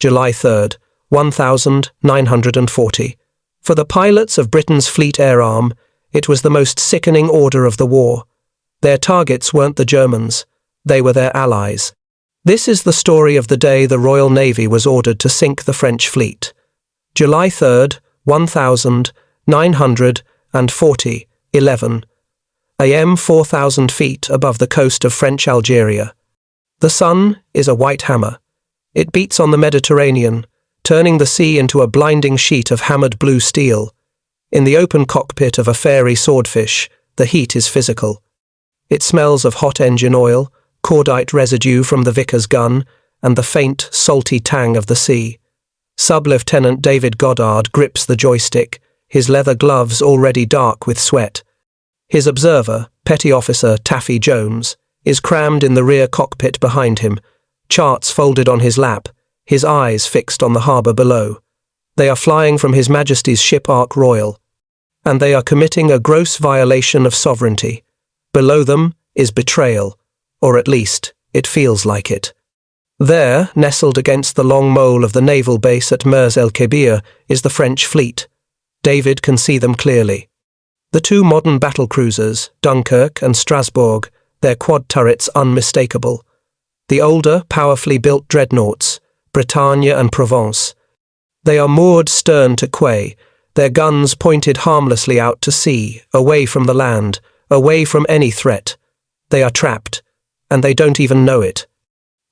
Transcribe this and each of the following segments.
July 3rd, 1940. For the pilots of Britain's Fleet Air Arm, it was the most sickening order of the war. Their targets weren't the Germans, they were their allies. This is the story of the day the Royal Navy was ordered to sink the French fleet. July 3rd, 1940, 11 a.m. 4,000 feet above the coast of French Algeria. The sun is a white hammer. It beats on the Mediterranean, turning the sea into a blinding sheet of hammered blue steel. In the open cockpit of a fairy swordfish, the heat is physical. It smells of hot engine oil, cordite residue from the Vickers gun, and the faint, salty tang of the sea. Sub-Lieutenant David Goddard grips the joystick, his leather gloves already dark with sweat. His observer, Petty Officer Taffy Jones, is crammed in the rear cockpit behind him, charts folded on his lap, his eyes fixed on the harbour below. They are flying from His Majesty's ship Ark Royal, and they are committing a gross violation of sovereignty. Below them is betrayal, or at least, it feels like it. There, nestled against the long mole of the naval base at Mers-el-Kebir, is the French fleet. David can see them clearly. The two modern battlecruisers, Dunkirk and Strasbourg, their quad turrets unmistakable. The older, powerfully built dreadnoughts, Bretagne and Provence. They are moored stern to quay, their guns pointed harmlessly out to sea, away from the land, away from any threat. They are trapped, and they don't even know it.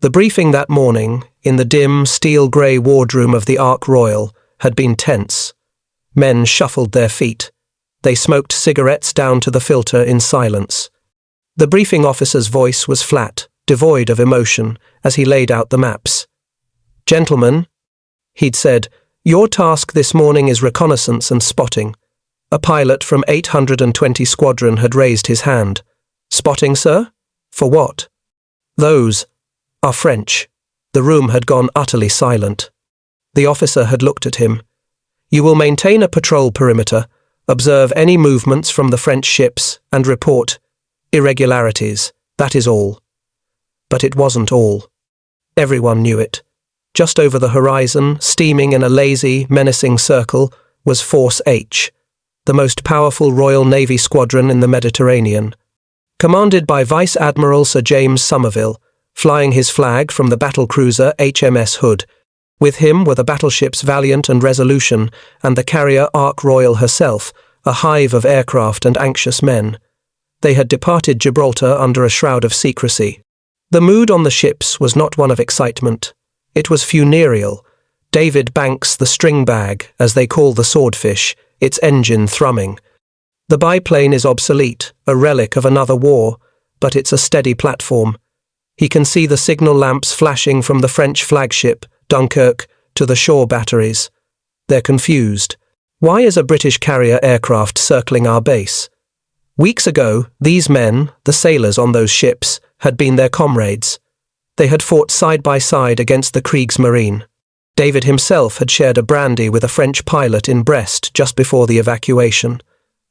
The briefing that morning, in the dim, steel-grey wardroom of the Ark Royal, had been tense. Men shuffled their feet. They smoked cigarettes down to the filter in silence. The briefing officer's voice was flat, devoid of emotion, as he laid out the maps. "Gentlemen," he'd said, "your task this morning is reconnaissance and spotting." A pilot from 820 Squadron had raised his hand. "Spotting, sir? For what?" "Those are French." The room had gone utterly silent. The officer had looked at him. "You will maintain a patrol perimeter, observe any movements from the French ships, and report irregularities. That is all." But it wasn't all. Everyone knew it. Just over the horizon, steaming in a lazy, menacing circle, was Force H, the most powerful Royal Navy squadron in the Mediterranean. Commanded by Vice Admiral Sir James Somerville, flying his flag from the battlecruiser HMS Hood. With him were the battleships Valiant and Resolution, and the carrier Ark Royal herself, a hive of aircraft and anxious men. They had departed Gibraltar under a shroud of secrecy. The mood on the ships was not one of excitement. It was funereal. David banks the string bag, as they call the swordfish, its engine thrumming. The biplane is obsolete, a relic of another war, but it's a steady platform. He can see the signal lamps flashing from the French flagship, Dunkirk, to the shore batteries. They're confused. Why is a British carrier aircraft circling our base? Weeks ago, these men, the sailors on those ships, had been their comrades. They had fought side by side against the Kriegsmarine. David himself had shared a brandy with a French pilot in Brest just before the evacuation.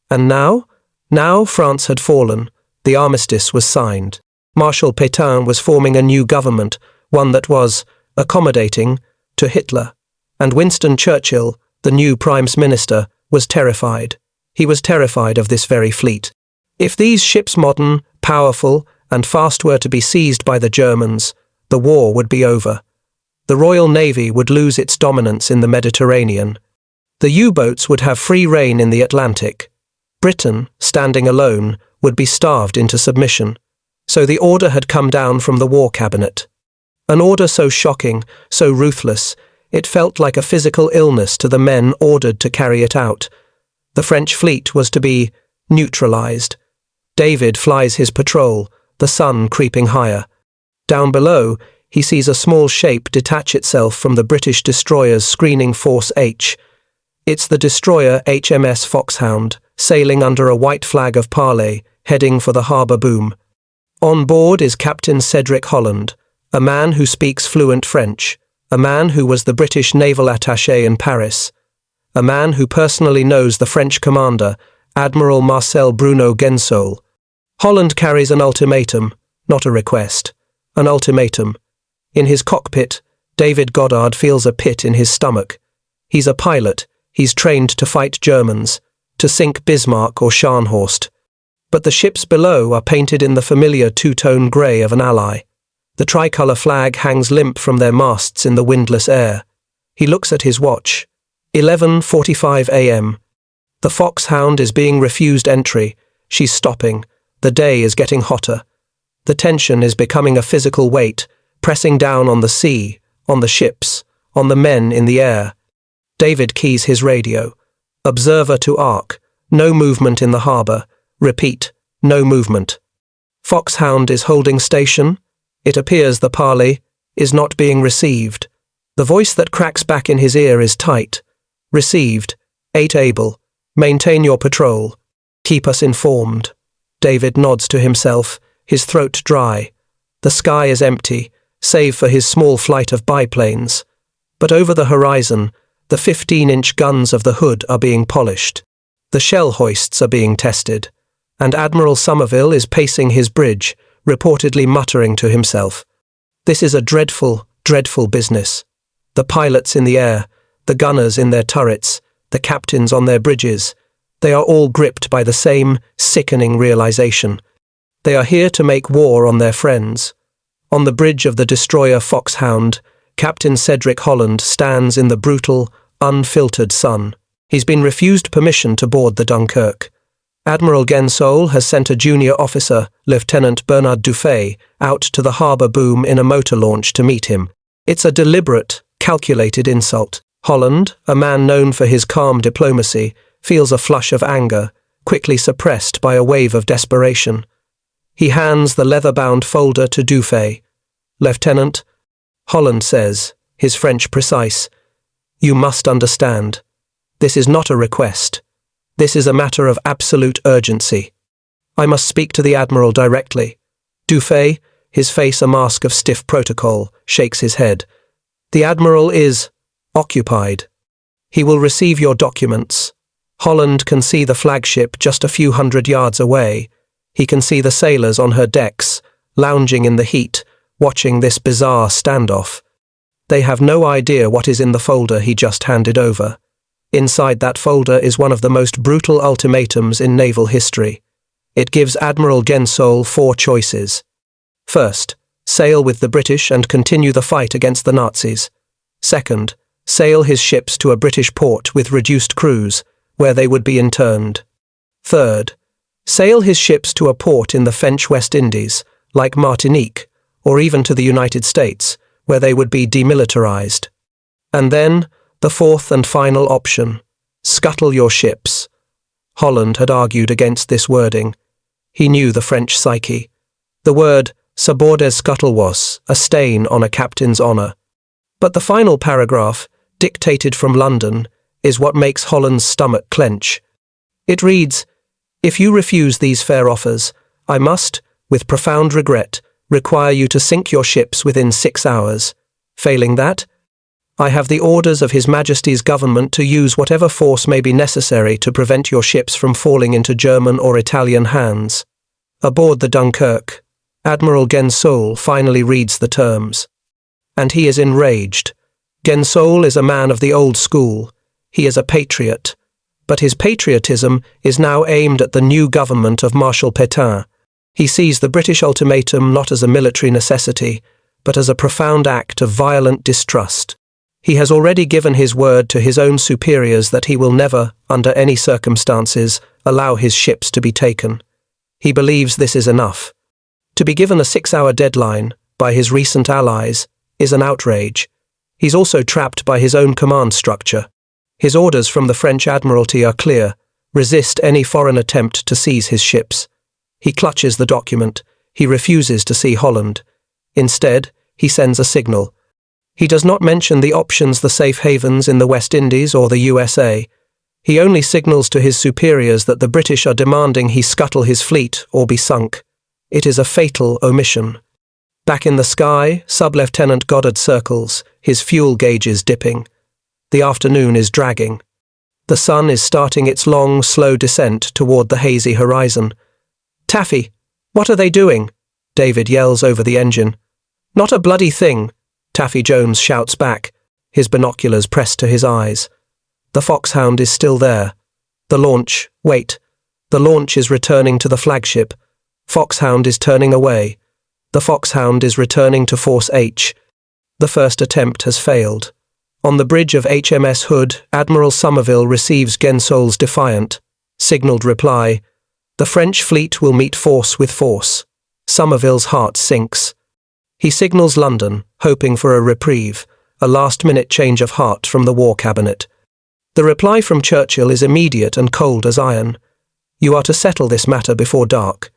And now? Now France had fallen. The armistice was signed. Marshal Pétain was forming a new government, one that was accommodating to Hitler. And Winston Churchill, the new Prime Minister, was terrified. He was terrified of this very fleet. If these ships, modern, powerful, and fast, were to be seized by the Germans, the war would be over. The Royal Navy would lose its dominance in the Mediterranean. The U-boats would have free rein in the Atlantic. Britain, standing alone, would be starved into submission. So the order had come down from the War Cabinet. An order so shocking, so ruthless, it felt like a physical illness to the men ordered to carry it out. The French fleet was to be neutralized. David flies his patrol, the sun creeping higher. Down below, he sees a small shape detach itself from the British destroyers screening Force H. It's the destroyer HMS Foxhound, sailing under a white flag of parley, heading for the harbour boom. On board is Captain Cedric Holland, a man who speaks fluent French, a man who was the British naval attaché in Paris, a man who personally knows the French commander, Admiral Marcel Bruno Gensol. Holland carries an ultimatum, not a request, an ultimatum. In his cockpit, David Goddard feels a pit in his stomach. He's a pilot. He's trained to fight Germans, to sink Bismarck or Scharnhorst. But the ships below are painted in the familiar two-tone grey of an ally. The tricolour flag hangs limp from their masts in the windless air. He looks at his watch. 11:45 a.m. The Foxhound is being refused entry. She's stopping. The day is getting hotter. The tension is becoming a physical weight, pressing down on the sea, on the ships, on the men in the air. David keys his radio. Observer to Ark. No movement in the harbour. Repeat, no movement. Foxhound is holding station. It appears the parley is not being received. The voice that cracks back in his ear is tight. Received. 8 able. Maintain your patrol. Keep us informed. David nods to himself, his throat dry. The sky is empty, save for his small flight of biplanes. But over the horizon, the 15-inch guns of the Hood are being polished. The shell hoists are being tested. And Admiral Somerville is pacing his bridge, reportedly muttering to himself. This is a dreadful, dreadful business. The pilots in the air, the gunners in their turrets, the captains on their bridges, they are all gripped by the same sickening realization. They are here to make war on their friends. On the bridge of the destroyer Foxhound, Captain Cedric Holland stands in the brutal, unfiltered sun. He's been refused permission to board the Dunkirk. Admiral Gensol has sent a junior officer, Lieutenant Bernard Dufay, out to the harbour boom in a motor launch to meet him. It's a deliberate, calculated insult. Holland, a man known for his calm diplomacy, feels a flush of anger, quickly suppressed by a wave of desperation. He hands the leather-bound folder to Dufay. Lieutenant, Holland says, his French precise, you must understand. This is not a request. This is a matter of absolute urgency. I must speak to the Admiral directly. Dufay, his face a mask of stiff protocol, shakes his head. The Admiral is occupied. He will receive your documents. Holland can see the flagship just a few hundred yards away. He can see the sailors on her decks, lounging in the heat, watching this bizarre standoff. They have no idea what is in the folder he just handed over. Inside that folder is one of the most brutal ultimatums in naval history. It gives Admiral Gensol 4 choices. First, sail with the British and continue the fight against the Nazis. Second, sail his ships to a British port with reduced crews, where they would be interned. Third, sail his ships to a port in the French West Indies, like Martinique, or even to the United States, where they would be demilitarized. And then, the fourth and final option, scuttle your ships. Holland had argued against this wording. He knew the French psyche. The word sabordez scuttle was a stain on a captain's honour. But the final paragraph, dictated from London, is what makes Holland's stomach clench. It reads, if you refuse these fair offers, I must, with profound regret, require you to sink your ships within 6 hours. Failing that, I have the orders of His Majesty's government to use whatever force may be necessary to prevent your ships from falling into German or Italian hands. Aboard the Dunkirk, Admiral Gensol finally reads the terms. And he is enraged. Gensol is a man of the old school. He is a patriot. But his patriotism is now aimed at the new government of Marshal Pétain. He sees the British ultimatum not as a military necessity, but as a profound act of violent distrust. He has already given his word to his own superiors that he will never, under any circumstances, allow his ships to be taken. He believes this is enough. To be given a 6-hour deadline, by his recent allies, is an outrage. He's also trapped by his own command structure. His orders from the French Admiralty are clear: resist any foreign attempt to seize his ships. He clutches the document. He refuses to see Holland. Instead, he sends a signal. He does not mention the options, the safe havens in the West Indies or the USA. He only signals to his superiors that the British are demanding he scuttle his fleet or be sunk. It is a fatal omission. Back in the sky, Sub-Lieutenant Goddard circles, his fuel gauges dipping. The afternoon is dragging. The sun is starting its long, slow descent toward the hazy horizon. "Taffy, what are they doing?" David yells over the engine. "Not a bloody thing," Taffy Jones shouts back, his binoculars pressed to his eyes. The Foxhound is still there. The launch, wait. The launch is returning to the flagship. Foxhound is turning away. The Foxhound is returning to Force H. The first attempt has failed. On the bridge of HMS Hood, Admiral Somerville receives Gensol's defiant, signalled reply. The French fleet will meet force with force. Somerville's heart sinks. He signals London, hoping for a reprieve, a last-minute change of heart from the War Cabinet. The reply from Churchill is immediate and cold as iron. You are to settle this matter before dark.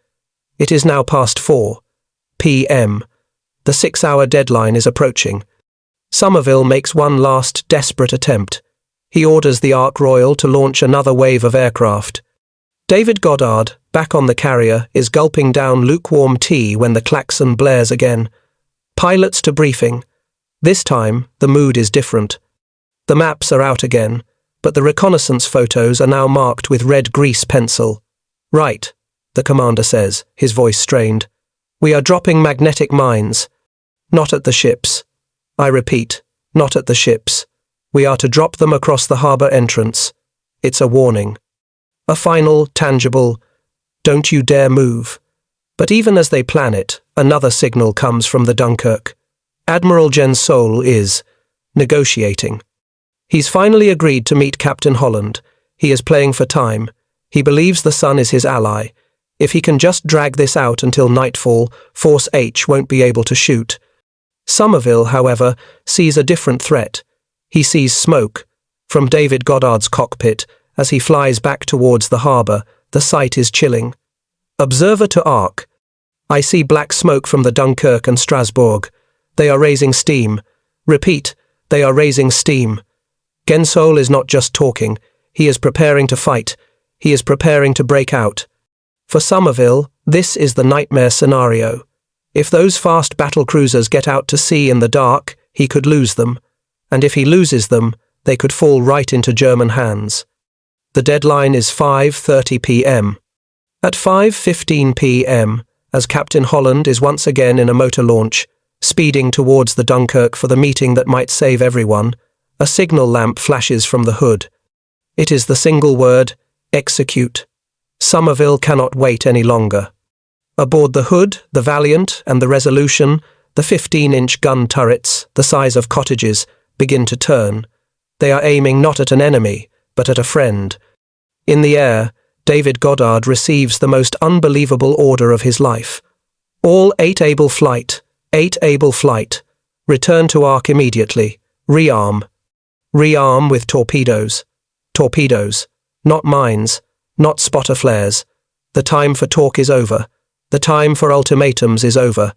It is now past 4 p.m. The 6-hour deadline is approaching. Somerville makes one last desperate attempt. He orders the Ark Royal to launch another wave of aircraft. David Goddard, back on the carrier, is gulping down lukewarm tea when the klaxon blares again. Pilots to briefing. This time, the mood is different. The maps are out again, but the reconnaissance photos are now marked with red grease pencil. Right, the commander says, his voice strained. We are dropping magnetic mines. Not at the ships. I repeat, not at the ships. We are to drop them across the harbour entrance. It's a warning. A final, tangible, don't you dare move. But even as they plan it, another signal comes from the Dunkirk. Admiral Gensol is negotiating. He's finally agreed to meet Captain Holland. He is playing for time. He believes the sun is his ally. If he can just drag this out until nightfall, Force H won't be able to shoot. Somerville, however, sees a different threat. He sees smoke. From David Goddard's cockpit, as he flies back towards the harbour, the sight is chilling. Observer to Ark. I see black smoke from the Dunkirk and Strasbourg. They are raising steam. Repeat, they are raising steam. Gensol is not just talking. He is preparing to fight. He is preparing to break out. For Somerville, this is the nightmare scenario. If those fast battle cruisers get out to sea in the dark, he could lose them. And if he loses them, they could fall right into German hands. The deadline is 5:30 p.m. At 5:15 p.m., as Captain Holland is once again in a motor launch, speeding towards the Dunkirk for the meeting that might save everyone, a signal lamp flashes from the hood. It is the single word, execute. Somerville cannot wait any longer. Aboard the Hood, the Valiant, and the Resolution, the 15-inch gun turrets, the size of cottages, begin to turn. They are aiming not at an enemy, but at a friend. In the air, David Goddard receives the most unbelievable order of his life. All 8 able flight. Return to Ark immediately. Rearm. Rearm with torpedoes. Torpedoes. Not mines. Not spotter flares. The time for talk is over. The time for ultimatums is over.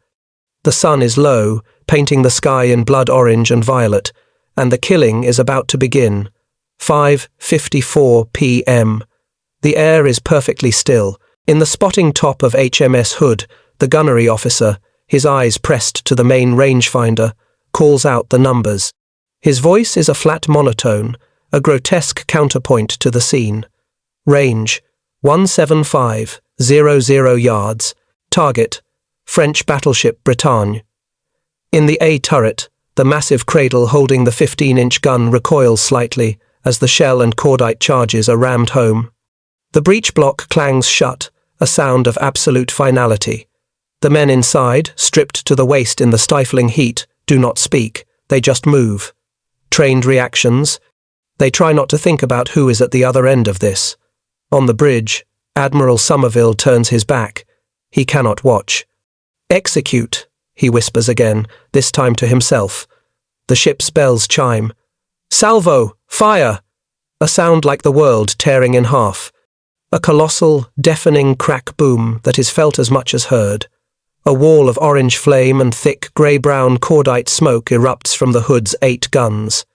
The sun is low, painting the sky in blood orange and violet, and the killing is about to begin. 5:54 p.m. The air is perfectly still. In the spotting top of HMS Hood, the gunnery officer, his eyes pressed to the main rangefinder, calls out the numbers. His voice is a flat monotone, a grotesque counterpoint to the scene. Range, 175,000 yards. Target, French battleship Bretagne. In the A turret, the massive cradle holding the 15-inch gun recoils slightly as the shell and cordite charges are rammed home. The breech block clangs shut, a sound of absolute finality. The men inside, stripped to the waist in the stifling heat, do not speak, they just move. Trained reactions. They try not to think about who is at the other end of this. On the bridge, Admiral Somerville turns his back. He cannot watch. Execute, he whispers again, this time to himself. The ship's bells chime. Salvo! Fire! A sound like the world tearing in half. A colossal, deafening crack boom that is felt as much as heard. A wall of orange flame and thick grey-brown cordite smoke erupts from the Hood's 8 guns.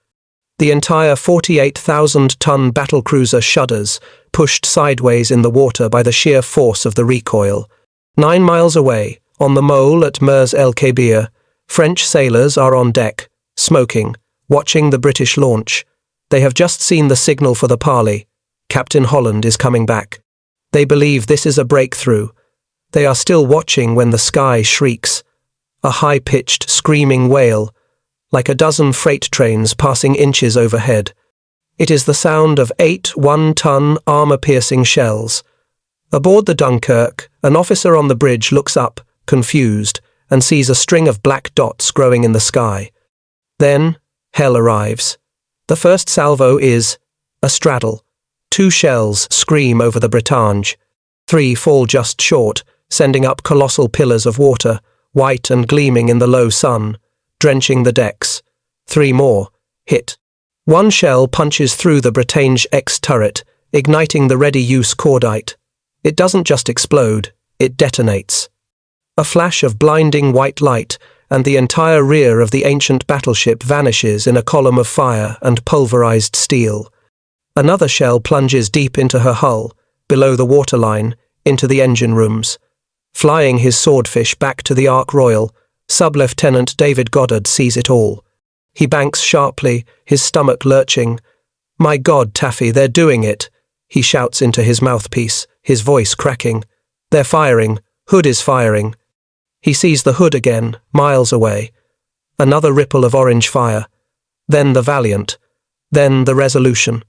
The entire 48,000-ton battlecruiser shudders, pushed sideways in the water by the sheer force of the recoil. 9 miles away, on the mole at Mers-el-Kébir, French sailors are on deck, smoking, watching the British launch. They have just seen the signal for the parley. Captain Holland is coming back. They believe this is a breakthrough. They are still watching when the sky shrieks. A high-pitched, screaming wail. like a dozen freight trains passing inches overhead. It is the sound of 8 one-ton, armor-piercing shells. Aboard the Dunkirk, an officer on the bridge looks up, confused, and sees a string of black dots growing in the sky. Then, hell arrives. The first salvo is a straddle. 2 shells scream over the Bretagne. 3 fall just short, sending up colossal pillars of water, white and gleaming in the low sun, drenching the decks. 3 more hit. 1 shell punches through the Bretagne X turret, igniting the ready-use cordite. It doesn't just explode, it detonates. A flash of blinding white light, and the entire rear of the ancient battleship vanishes in a column of fire and pulverized steel. Another shell plunges deep into her hull, below the waterline, into the engine rooms. Flying his swordfish back to the Ark Royal, Sub-Lieutenant David Goddard sees it all. He banks sharply, his stomach lurching. "My God, Taffy, they're doing it!" he shouts into his mouthpiece, his voice cracking. "They're firing. Hood is firing." He sees the Hood again, miles away. Another ripple of orange fire. Then the Valiant. Then the Resolution.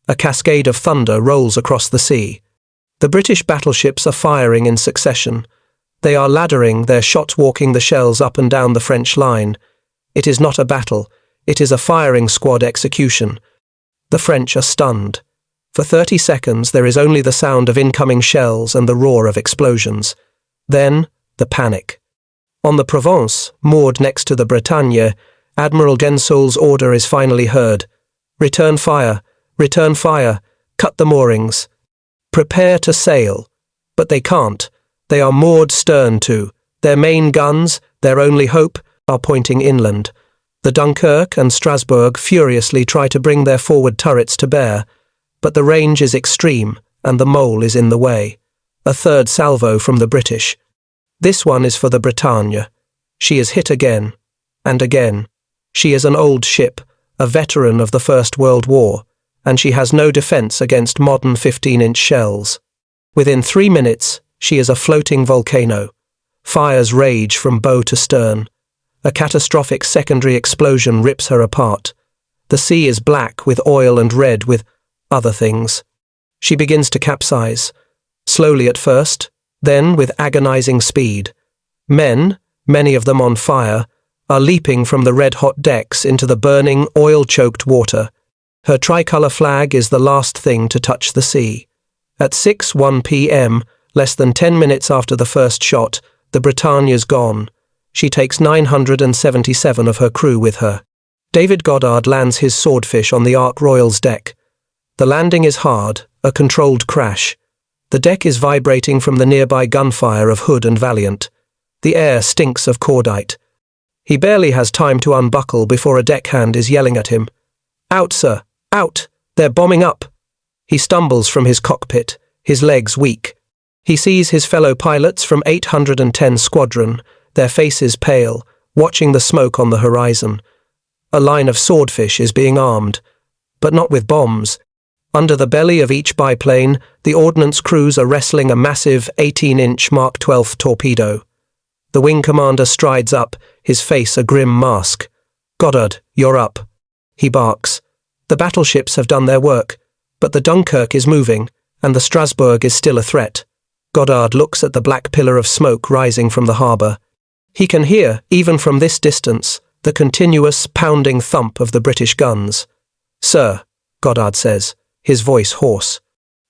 A cascade of thunder rolls across the sea. The British battleships are firing in succession. They are laddering, their shot walking the shells up and down the French line. It is not a battle, it is a firing squad execution. The French are stunned. For 30 seconds there is only the sound of incoming shells and the roar of explosions. Then, the panic. On the Provence, moored next to the Bretagne, Admiral Gensoul's order is finally heard. "Return fire! Return fire! Cut the moorings! Prepare to sail!" But they can't. They are moored stern to. Their main guns, their only hope, are pointing inland. The Dunkirk and Strasbourg furiously try to bring their forward turrets to bear, but the range is extreme and the mole is in the way. A third salvo from the British. This one is for the Bretagne. She is hit again, and again. She is an old ship, a veteran of the First World War, and she has no defense against modern 15-inch shells. Within 3 minutes, she is a floating volcano. Fires rage from bow to stern. A catastrophic secondary explosion rips her apart. The sea is black with oil and red with other things. She begins to capsize, slowly at first, then with agonizing speed. Men, many of them on fire, are leaping from the red-hot decks into the burning, oil-choked water. Her tricolour flag is the last thing to touch the sea. At 6:01 p.m., less than 10 minutes after the first shot, the Britannia's gone. She takes 977 of her crew with her. David Goddard lands his swordfish on the Ark Royal's deck. The landing is hard, a controlled crash. The deck is vibrating from the nearby gunfire of Hood and Valiant. The air stinks of cordite. He barely has time to unbuckle before a deckhand is yelling at him. "Out, sir! Out! They're bombing up!" He stumbles from his cockpit, his legs weak. He sees his fellow pilots from 810 Squadron, their faces pale, watching the smoke on the horizon. A line of swordfish is being armed, but not with bombs. Under the belly of each biplane, the ordnance crews are wrestling a massive 18-inch Mark 12 torpedo. The wing commander strides up, his face a grim mask. "Goddard, you're up," he barks. The battleships have done their work, but the Dunkirk is moving, and the Strasbourg is still a threat. Goddard looks at the black pillar of smoke rising from the harbour. He can hear, even from this distance, the continuous, pounding thump of the British guns. "Sir," Goddard says, his voice hoarse.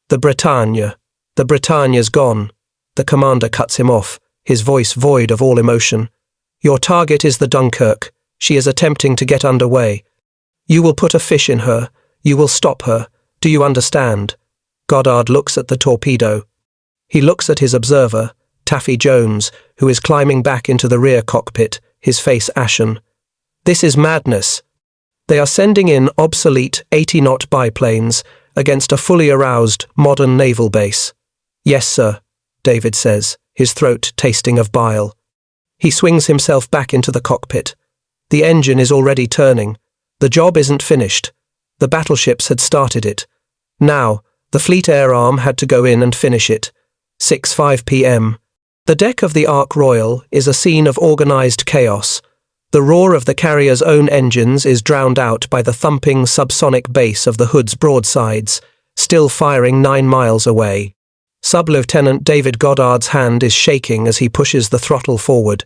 The Britannia's gone." The commander cuts him off, his voice void of all emotion. "Your target is the Dunkirk. She is attempting to get underway. You will put a fish in her. You will stop her. Do you understand?" Goddard looks at the torpedo. He looks at his observer, Taffy Jones, who is climbing back into the rear cockpit, his face ashen. "This is madness. They are sending in obsolete 80-knot biplanes against a fully aroused, modern naval base." "Yes, sir," David says, his throat tasting of bile. He swings himself back into the cockpit. The engine is already turning. The job isn't finished. The battleships had started it. Now, the Fleet Air Arm had to go in and finish it. 6:05 p.m. The deck of the Ark Royal is a scene of organised chaos. The roar of the carrier's own engines is drowned out by the thumping subsonic bass of the Hood's broadsides, still firing 9 miles away. Sub-Lieutenant David Goddard's hand is shaking as he pushes the throttle forward.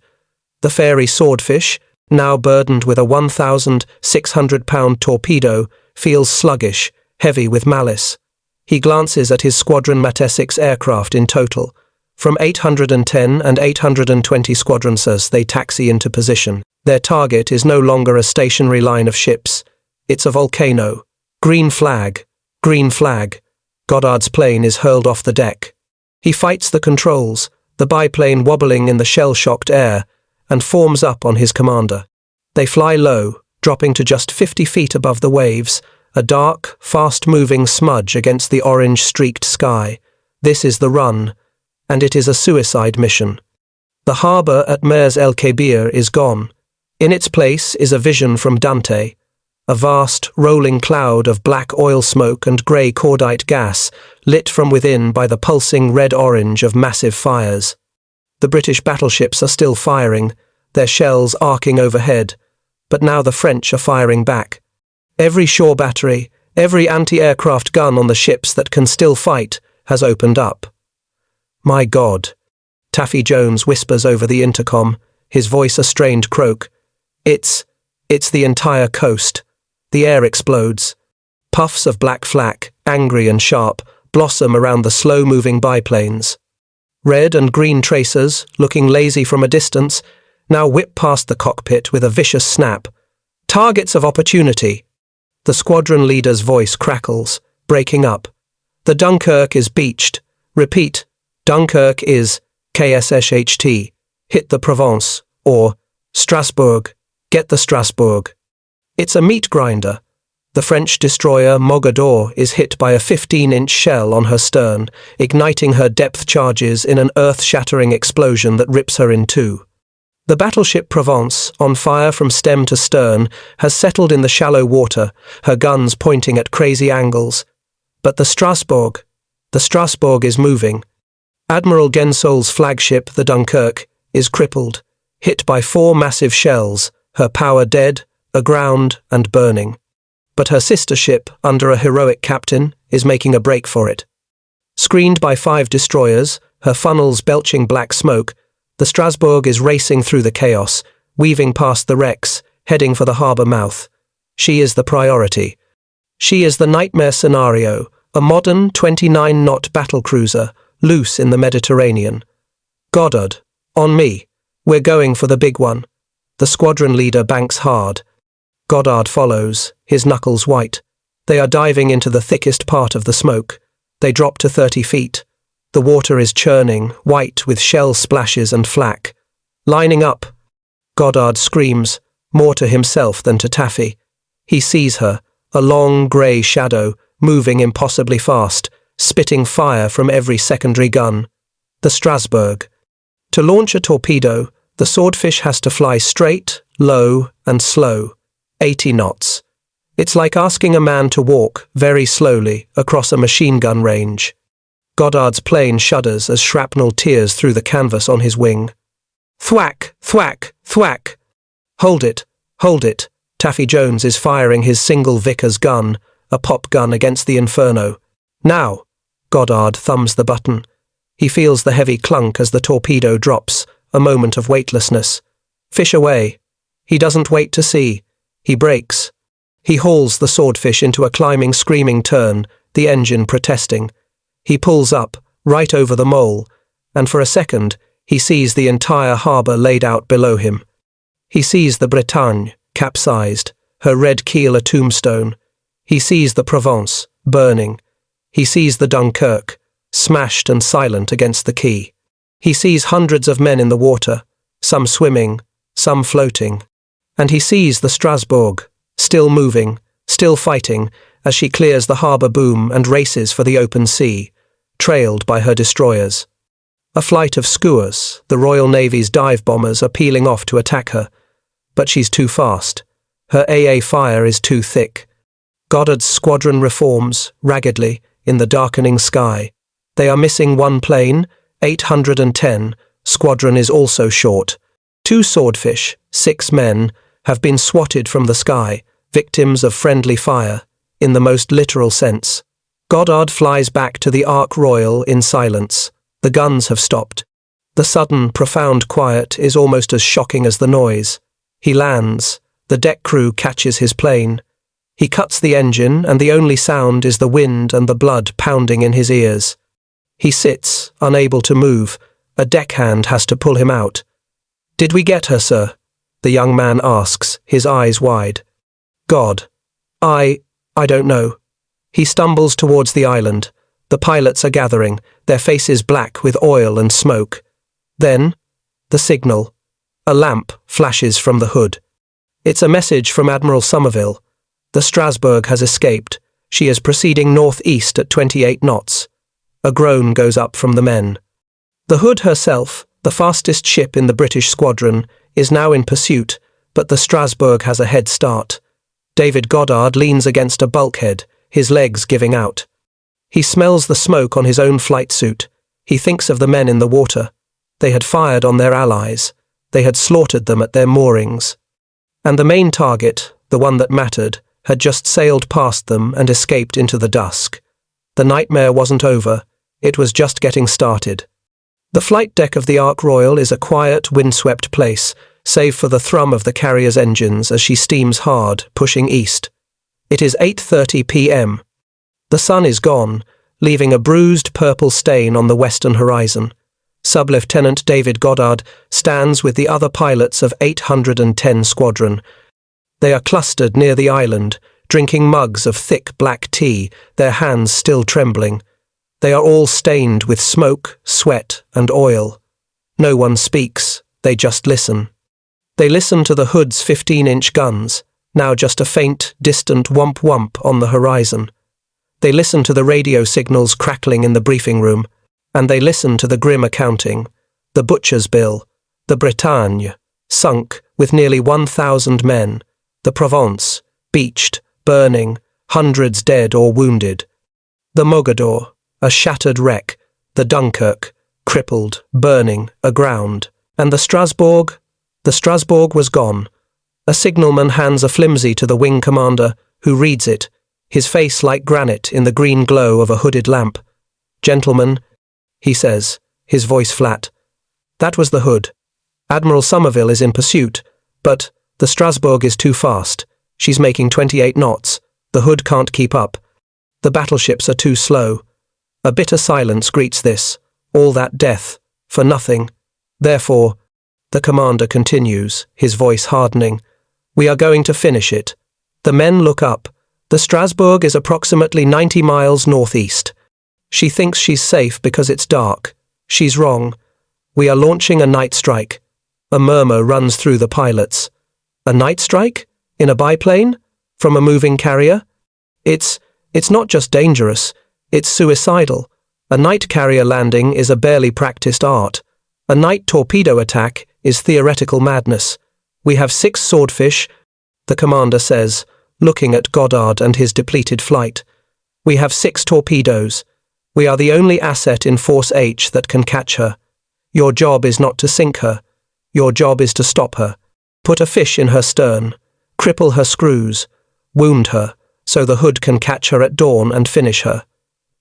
The Fairy Swordfish, now burdened with a 1,600-pound torpedo, feels sluggish, heavy with malice. He glances at his Squadron Mate 6 aircraft in total. From 810 and 820 squadrons as they taxi into position. Their target is no longer a stationary line of ships. It's a volcano. Green flag. Green flag. Goddard's plane is hurled off the deck. He fights the controls, the biplane wobbling in the shell-shocked air, and forms up on his commander. They fly low, dropping to just 50 feet above the waves, a dark, fast-moving smudge against the orange-streaked sky. This is the run, and it is a suicide mission. The harbour at Mers-el-Kebir is gone. In its place is a vision from Dante, a vast, rolling cloud of black oil smoke and grey cordite gas, lit from within by the pulsing red-orange of massive fires. The British battleships are still firing, their shells arcing overhead, but now the French are firing back. Every shore battery, every anti-aircraft gun on the ships that can still fight, has opened up. "My God," Taffy Jones whispers over the intercom, his voice a strained croak. It's the entire coast." The air explodes. Puffs of black flak, angry and sharp, blossom around the slow-moving biplanes. Red and green tracers, looking lazy from a distance, now whip past the cockpit with a vicious snap. Targets of opportunity. The squadron leader's voice crackles, breaking up. The Dunkirk is beached. Repeat, Dunkirk is KSHT. Hit the Provence, or Strasbourg. Get the Strasbourg. It's a meat grinder. The French destroyer Mogador is hit by a 15-inch shell on her stern, igniting her depth charges in an earth-shattering explosion that rips her in two. The battleship Provence, on fire from stem to stern, has settled in the shallow water, her guns pointing at crazy angles. But the Strasbourg is moving. Admiral Gensol's flagship, the Dunkirk, is crippled, hit by 4 massive shells, her power dead, aground and burning. But her sister ship, under a heroic captain, is making a break for it. Screened by 5 destroyers, her funnels belching black smoke, the Strasbourg is racing through the chaos, weaving past the wrecks, heading for the harbour mouth. She is the priority. She is the nightmare scenario, a modern 29-knot battlecruiser, loose in the Mediterranean. "Goddard, on me. We're going for the big one." The squadron leader banks hard. Goddard follows, his knuckles white. They are diving into the thickest part of the smoke. They drop to 30 feet. The water is churning, white with shell splashes and flak. "Lining up." Goddard screams, more to himself than to Taffy. He sees her, a long grey shadow, moving impossibly fast, spitting fire from every secondary gun. The Strasbourg. To launch a torpedo, the Swordfish has to fly straight, low, and slow. 80 knots. It's like asking a man to walk, very slowly, across a machine gun range. Goddard's plane shudders as shrapnel tears through the canvas on his wing. Thwack, thwack, thwack. Hold it, hold it. Taffy Jones is firing his single Vickers gun, a pop gun against the inferno. Now! Goddard thumbs the button. He feels the heavy clunk as the torpedo drops, a moment of weightlessness. Fish away. He doesn't wait to see. He brakes. He hauls the Swordfish into a climbing, screaming turn, the engine protesting. He pulls up, right over the mole, and for a second, he sees the entire harbour laid out below him. He sees the Bretagne, capsized, her red keel a tombstone. He sees the Provence, burning. He sees the Dunkirk, smashed and silent against the quay. He sees hundreds of men in the water, some swimming, some floating. And he sees the Strasbourg, still moving, still fighting, as she clears the harbour boom and races for the open sea, trailed by her destroyers. A flight of skuas, the Royal Navy's dive bombers, are peeling off to attack her. But she's too fast. Her AA fire is too thick. Goddard's squadron reforms, raggedly, in the darkening sky. They are missing one plane, 810, squadron is also short. 2 swordfish, 6 men, have been swatted from the sky, victims of friendly fire, in the most literal sense. Goddard flies back to the Ark Royal in silence. The guns have stopped. The sudden, profound quiet is almost as shocking as the noise. He lands. The deck crew catches his plane. He cuts the engine, and the only sound is the wind and the blood pounding in his ears. He sits, unable to move. A deckhand has to pull him out. "Did we get her, sir?" the young man asks, his eyes wide. "God. I don't know." He stumbles towards the island. The pilots are gathering, their faces black with oil and smoke. Then, the signal. A lamp flashes from the hood. It's a message from Admiral Somerville. The Strasbourg has escaped. She is proceeding northeast at 28 knots. A groan goes up from the men. The Hood herself, the fastest ship in the British squadron, is now in pursuit, but the Strasbourg has a head start. David Goddard leans against a bulkhead, his legs giving out. He smells the smoke on his own flight suit. He thinks of the men in the water. They had fired on their allies. They had slaughtered them at their moorings. And the main target, the one that mattered, had just sailed past them and escaped into the dusk. The nightmare wasn't over. It was just getting started. The flight deck of the Ark Royal is a quiet, windswept place, save for the thrum of the carrier's engines as she steams hard, pushing east. It is 8:30 p.m. The sun is gone, leaving a bruised purple stain on the western horizon. Sub-Lieutenant David Goddard stands with the other pilots of 810 Squadron. They are clustered near the island, drinking mugs of thick black tea, their hands still trembling. They are all stained with smoke, sweat, and oil. No one speaks, they just listen. They listen to the Hood's 15-inch guns, now just a faint, distant whump-whump on the horizon. They listen to the radio signals crackling in the briefing room, and they listen to the grim accounting. The butcher's bill, the Bretagne, sunk with nearly 1,000 men, the Provence, beached, burning, hundreds dead or wounded. The Mogador, a shattered wreck, the Dunkirk, crippled, burning, aground, and the Strasbourg was gone. A signalman hands a flimsy to the wing commander, who reads it, his face like granite in the green glow of a hooded lamp. "Gentlemen," he says, his voice flat. "That was the Hood. Admiral Somerville is in pursuit, but the Strasbourg is too fast. She's making 28 knots. The Hood can't keep up. The battleships are too slow." A bitter silence greets this. All that death, for nothing. Therefore, the commander continues, his voice hardening. "We are going to finish it." The men look up. The Strasbourg is approximately 90 miles northeast. She thinks she's safe because it's dark. She's wrong. We are launching a night strike. A murmur runs through the pilots. A night strike? In a biplane? From a moving carrier? It's not just dangerous. It's suicidal. A night carrier landing is a barely practiced art. A night torpedo attack is theoretical madness. We have 6 swordfish, the commander says, looking at Goddard and his depleted flight. We have 6 torpedoes. We are the only asset in Force H that can catch her. Your job is not to sink her. Your job is to stop her. Put a fish in her stern. Cripple her screws. Wound her, so the Hood can catch her at dawn and finish her.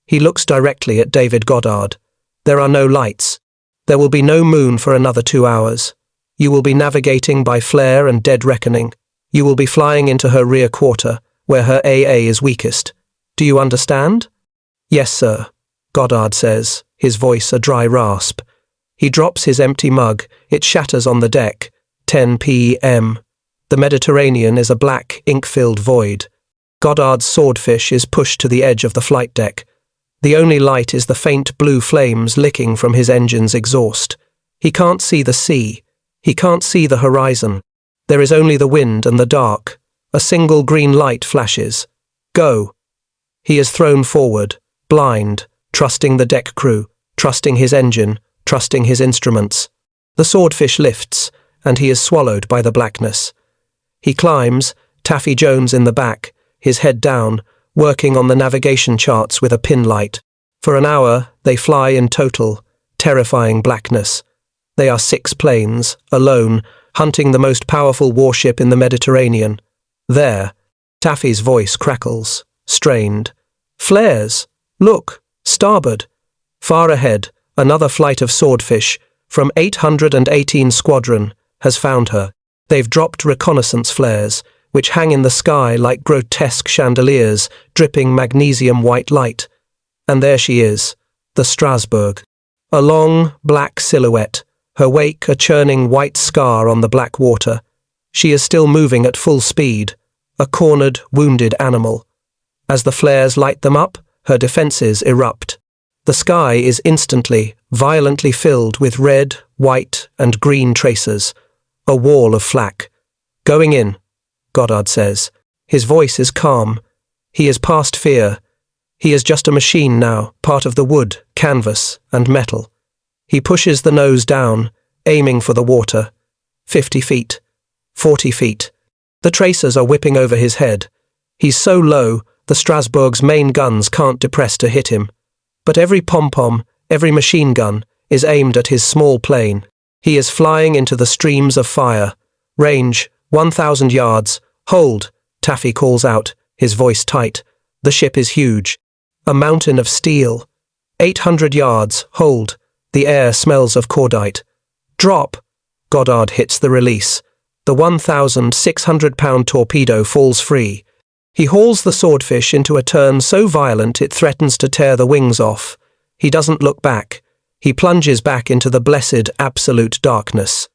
He looks directly at David Goddard. There are no lights. There will be no moon for another 2 hours. You will be navigating by flare and dead reckoning. You will be flying into her rear quarter, where her AA is weakest. Do you understand? "Yes, sir," Goddard says, his voice a dry rasp. He drops his empty mug. It shatters on the deck. 10 p.m. The Mediterranean is a black, ink-filled void. Goddard's swordfish is pushed to the edge of the flight deck. The only light is the faint blue flames licking from his engine's exhaust. He can't see the sea. He can't see the horizon. There is only the wind and the dark. A single green light flashes. Go. He is thrown forward, blind, trusting the deck crew, trusting his engine, trusting his instruments. The swordfish lifts, and he is swallowed by the blackness. He climbs, Taffy Jones in the back, his head down, working on the navigation charts with a pin light. For an hour, they fly in total, terrifying blackness. They are 6 planes, alone, hunting the most powerful warship in the Mediterranean. There, Taffy's voice crackles, strained. Flares! Look! Starboard! Far ahead, another flight of swordfish, from 818 Squadron, has found her. They've dropped reconnaissance flares, which hang in the sky like grotesque chandeliers, dripping magnesium white light. And there she is, the Strasbourg. A long, black silhouette, her wake a churning white scar on the black water. She is still moving at full speed, a cornered, wounded animal. As the flares light them up, her defences erupt. The sky is instantly, violently filled with red, white, and green tracers. A wall of flak. Going in, Goddard says. His voice is calm. He is past fear. He is just a machine now, part of the wood, canvas, and metal. He pushes the nose down, aiming for the water. 50 feet. 40 feet. The tracers are whipping over his head. He's so low, the Strasbourg's main guns can't depress to hit him. But every pom-pom, every machine gun, is aimed at his small plane. He is flying into the streams of fire. Range, 1,000 yards. Hold, Taffy calls out, his voice tight. The ship is huge. A mountain of steel. 800 yards. Hold. The air smells of cordite. Drop. Goddard hits the release. The 1,600-pound torpedo falls free. He hauls the swordfish into a turn so violent it threatens to tear the wings off. He doesn't look back. He plunges back into the blessed, absolute darkness.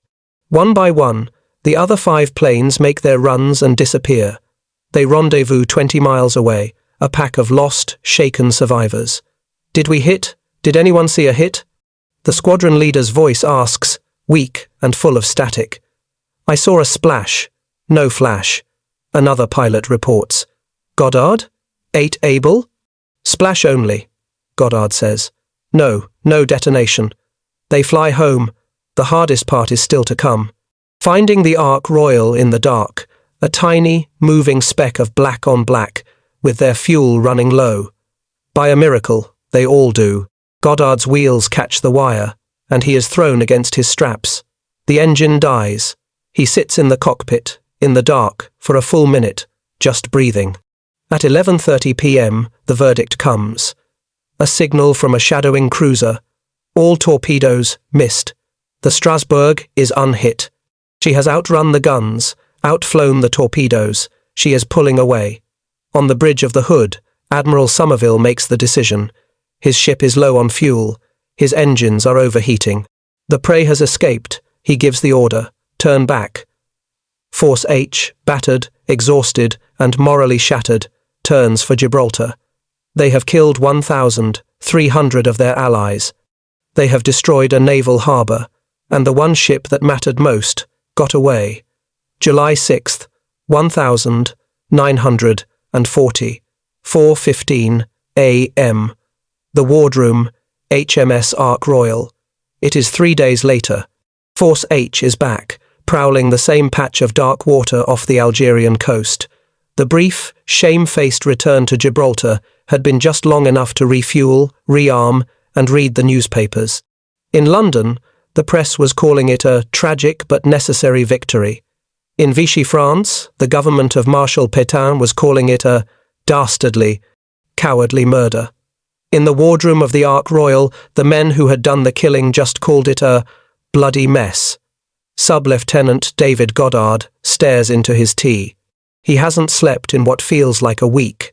One by one, the other 5 planes make their runs and disappear. They rendezvous 20 miles away, a pack of lost, shaken survivors. Did we hit? Did anyone see a hit? The squadron leader's voice asks, weak and full of static. I saw a splash. No flash. Another pilot reports. Goddard? 8 able? Splash only, Goddard says. No detonation. They fly home. The hardest part is still to come. Finding the Ark Royal in the dark, a tiny, moving speck of black on black, with their fuel running low. By a miracle, they all do. Goddard's wheels catch the wire, and he is thrown against his straps. The engine dies. He sits in the cockpit, in the dark, for a full minute, just breathing. At 11:30 p.m., the verdict comes. A signal from a shadowing cruiser. All torpedoes missed. The Strasbourg is unhit. She has outrun the guns, outflown the torpedoes. She is pulling away. On the bridge of the Hood, Admiral Somerville makes the decision. His ship is low on fuel. His engines are overheating. The prey has escaped. He gives the order. Turn back. Force H, battered, exhausted, and morally shattered, turns for Gibraltar. They have killed 1,300 of their allies. They have destroyed a naval harbour, and the one ship that mattered most got away. July 6th, 1940, 4:15 a.m. The wardroom, HMS Ark Royal. It is 3 days later. Force H is back, prowling the same patch of dark water off the Algerian coast. The brief, shame-faced return to Gibraltar had been just long enough to refuel, rearm, and read the newspapers. In London, the press was calling it a tragic but necessary victory. In Vichy France, the government of Marshal Pétain was calling it a dastardly, cowardly murder. In the wardroom of the Ark Royal, the men who had done the killing just called it a bloody mess. Sub-Lieutenant David Goddard stares into his tea. He hasn't slept in what feels like a week.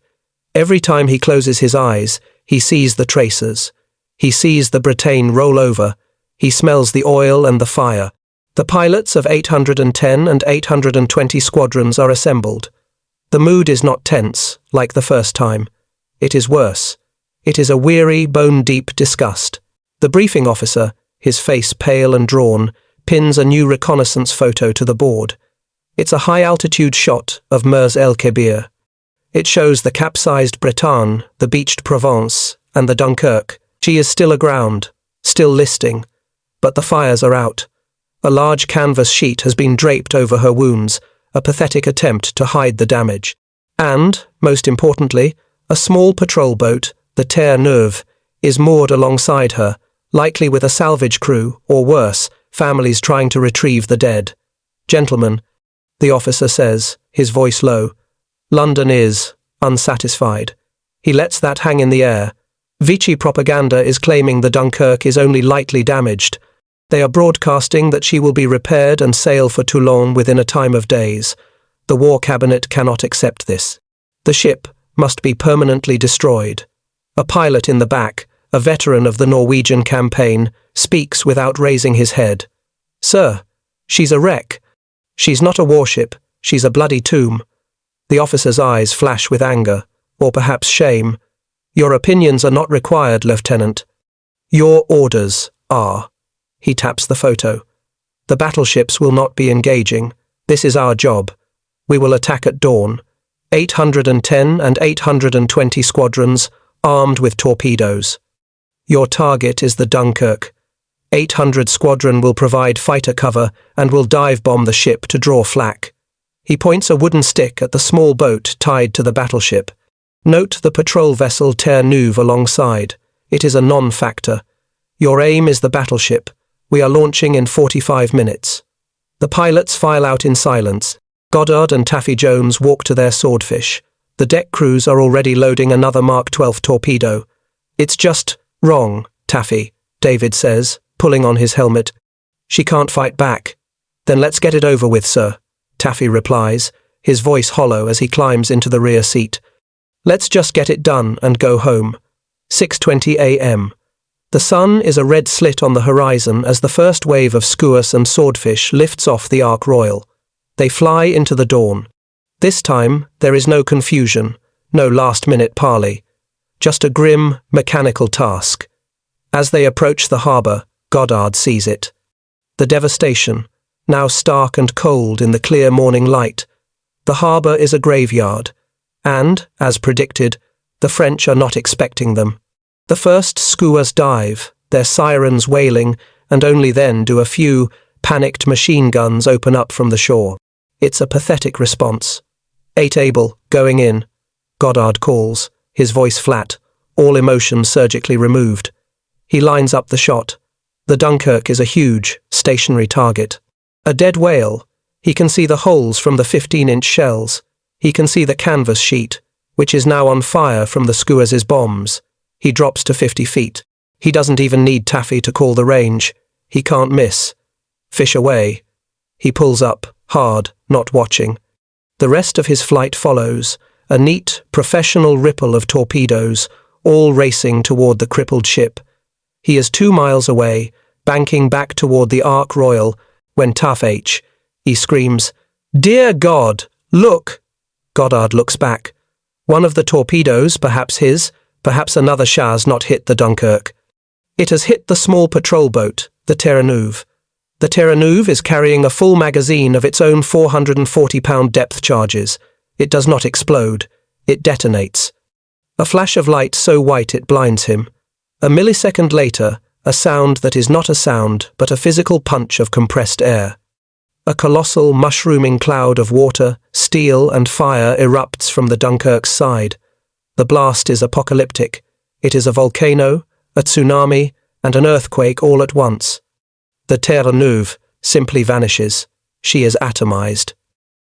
Every time he closes his eyes, he sees the tracers. He sees the Bretagne roll over. He smells the oil and the fire. The pilots of 810 and 820 squadrons are assembled. The mood is not tense, like the first time. It is worse. It is a weary, bone-deep disgust. The briefing officer, his face pale and drawn, pins a new reconnaissance photo to the board. It's a high-altitude shot of Mers-el-Kebir. It shows the capsized Bretagne, the beached Provence, and the Dunkirk. She is still aground, still listing, but the fires are out. A large canvas sheet has been draped over her wounds, a pathetic attempt to hide the damage. And, most importantly, a small patrol boat, the Terre-Neuve, is moored alongside her, likely with a salvage crew, or worse, families trying to retrieve the dead. Gentlemen, the officer says, his voice low. London is unsatisfied. He lets that hang in the air. Vichy propaganda is claiming the Dunkirk is only lightly damaged. They are broadcasting that she will be repaired and sail for Toulon within a time of days. The War Cabinet cannot accept this. The ship must be permanently destroyed. A pilot in the back, a veteran of the Norwegian campaign, speaks without raising his head. Sir, she's a wreck. She's not a warship, she's a bloody tomb. The officer's eyes flash with anger, or perhaps shame. Your opinions are not required, Lieutenant. Your orders are. He taps the photo. The battleships will not be engaging. This is our job. We will attack at dawn. 810 and 820 squadrons, armed with torpedoes. Your target is the Dunkirk. 800 squadron will provide fighter cover and will dive bomb the ship to draw flak. He points a wooden stick at the small boat tied to the battleship. Note the patrol vessel Terre-Neuve alongside. It is a non-factor. Your aim is the battleship. We are launching in 45 minutes. The pilots file out in silence. Goddard and Taffy Jones walk to their swordfish. The deck crews are already loading another Mark 12 torpedo. It's just wrong, Taffy, David says, pulling on his helmet. She can't fight back. Then let's get it over with, sir, Taffy replies, his voice hollow as he climbs into the rear seat. Let's just get it done and go home. 6:20 a.m. The sun is a red slit on the horizon as the first wave of skuas and swordfish lifts off the Ark Royal. They fly into the dawn. This time, there is no confusion, no last-minute parley. Just a grim, mechanical task. As they approach the harbour, Goddard sees it. The devastation, now stark and cold in the clear morning light. The harbour is a graveyard, and, as predicted, the French are not expecting them. The first skuas dive, their sirens wailing, and only then do a few panicked machine guns open up from the shore. It's a pathetic response. 8 able, going in, Goddard calls, his voice flat, all emotion surgically removed. He lines up the shot. The Dunkirk is a huge, stationary target. A dead whale. He can see the holes from the 15-inch shells. He can see the canvas sheet, which is now on fire from the skuas' bombs. He drops to 50 feet. He doesn't even need Taffy to call the range. He can't miss. Fish away. He pulls up, hard, not watching. The rest of his flight follows, a neat, professional ripple of torpedoes, all racing toward the crippled ship. He is 2 miles away, banking back toward the Ark Royal, when Taff he screams, "Dear God, look!" Goddard looks back. One of the torpedoes, perhaps his, perhaps another Chaz, not hit the Dunkirk. It has hit the small patrol boat, the Terre-Neuve. The Terre-Neuve is carrying a full magazine of its own 440-pound depth charges. It does not explode. It detonates. A flash of light so white it blinds him. A millisecond later, a sound that is not a sound, but a physical punch of compressed air. A colossal, mushrooming cloud of water, steel, and fire erupts from the Dunkirk's side. The blast is apocalyptic. It is a volcano, a tsunami, and an earthquake all at once. The Terre-Neuve simply vanishes. She is atomized.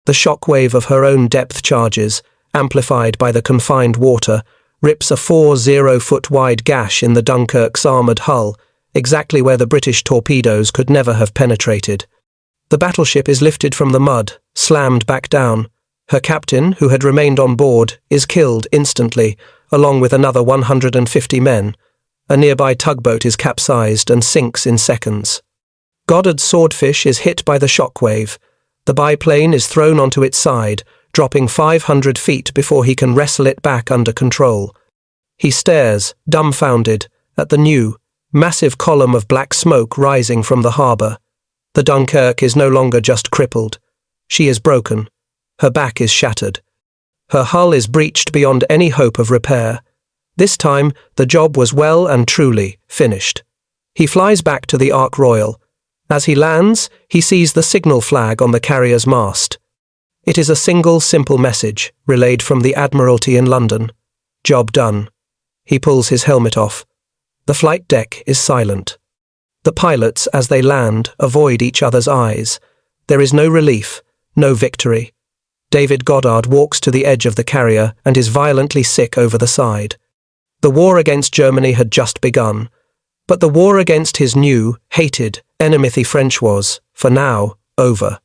The shockwave of her own depth charges, amplified by the confined water, rips a 40-foot-wide gash in the Dunkirk's armoured hull, exactly where the British torpedoes could never have penetrated. The battleship is lifted from the mud, slammed back down. Her captain, who had remained on board, is killed instantly, along with another 150 men. A nearby tugboat is capsized and sinks in seconds. Goddard's swordfish is hit by the shockwave. The biplane is thrown onto its side, dropping 500 feet before he can wrestle it back under control. He stares, dumbfounded, at the new, massive column of black smoke rising from the harbour. The Dunkirk is no longer just crippled. She is broken. Her back is shattered. Her hull is breached beyond any hope of repair. This time, the job was well and truly finished. He flies back to the Ark Royal. As he lands, he sees the signal flag on the carrier's mast. It is a single, simple message, relayed from the Admiralty in London. Job done. He pulls his helmet off. The flight deck is silent. The pilots, as they land, avoid each other's eyes. There is no relief, no victory. David Goddard walks to the edge of the carrier and is violently sick over the side. The war against Germany had just begun, but the war against his new, hated, enemy French was, for now, over.